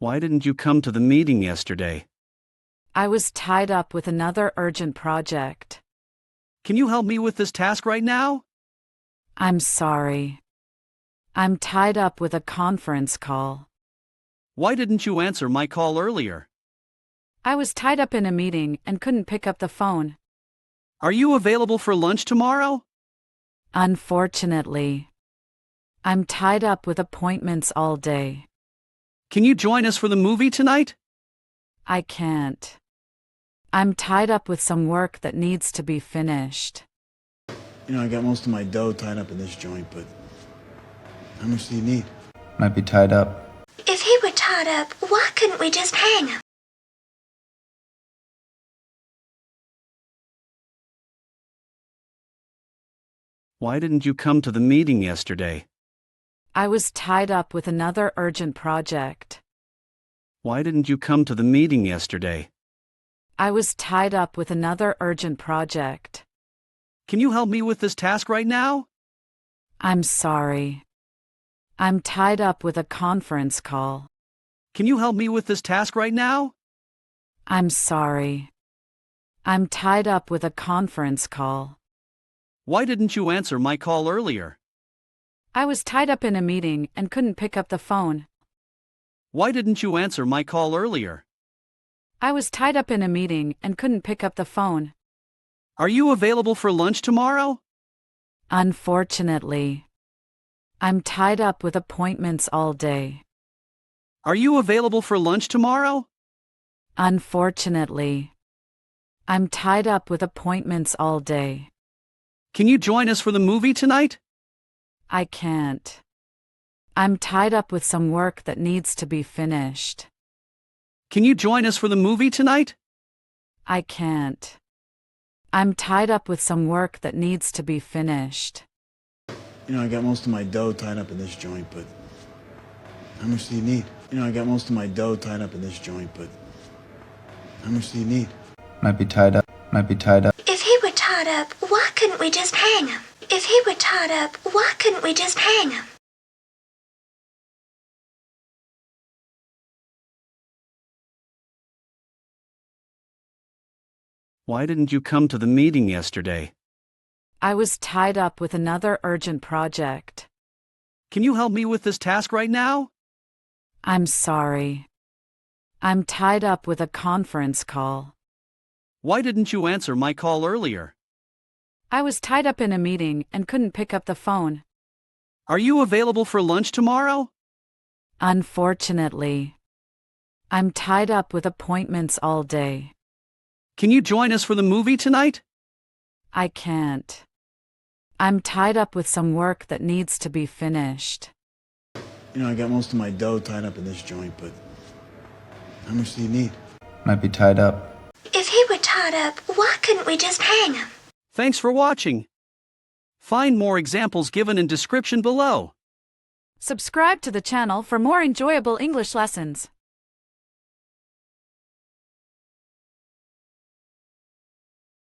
Why didn't you come to the meeting yesterday? I was tied up with another urgent project. Can you help me with this task right now? I'm sorry. I'm tied up with a conference call. Why didn't you answer my call earlier? I was tied up in a meeting and couldn't pick up the phone. Are you available for lunch tomorrow? Unfortunately, I'm tied up with appointments all day. Can you join us for the movie tonight? I can't. I'm tied up with some work that needs to be finished. I got most of my dough tied up in this joint, but how much do you need? Might be tied up. If he were tied up, why couldn't we just hang him? Why didn't you come to the meeting yesterday? I was tied up with another urgent project. Why didn't you come to the meeting yesterday? I was tied up with another urgent project. Can you help me with this task right now? I'm sorry. I'm tied up with a conference call. Can you help me with this task right now? I'm sorry. I'm tied up with a conference call. Why didn't you answer my call earlier? I was tied up in a meeting and couldn't pick up the phone. Why didn't you answer my call earlier? I was tied up in a meeting and couldn't pick up the phone. Are you available for lunch tomorrow? Unfortunately, I'm tied up with appointments all day. Are you available for lunch tomorrow? Unfortunately, I'm tied up with appointments all day. Can you join us for the movie tonight? I can't. I'm tied up with some work that needs to be finished. Can you join us for the movie tonight? I can't. I'm tied up with some work that needs to be finished. I got most of my dough tied up in this joint, but how much do you need? I got most of my dough tied up in this joint, but how much do you need? Might be tied up. Might be tied up. If he were tied up, why couldn't we just hang him? If he were tied up, why couldn't we just hang him? Why didn't you come to the meeting yesterday? I was tied up with another urgent project. Can you help me with this task right now? I'm sorry. I'm tied up with a conference call. Why didn't you answer my call earlier? I was tied up in a meeting and couldn't pick up the phone. Are you available for lunch tomorrow? Unfortunately, I'm tied up with appointments all day. Can you join us for the movie tonight? I can't. I'm tied up with some work that needs to be finished. I got most of my dough tied up in this joint, but how much do you need? Might be tied up. If he were tied up, why couldn't we just hang him? Thanks for watching. Find more examples given in description below. Subscribe to the channel for more enjoyable English lessons.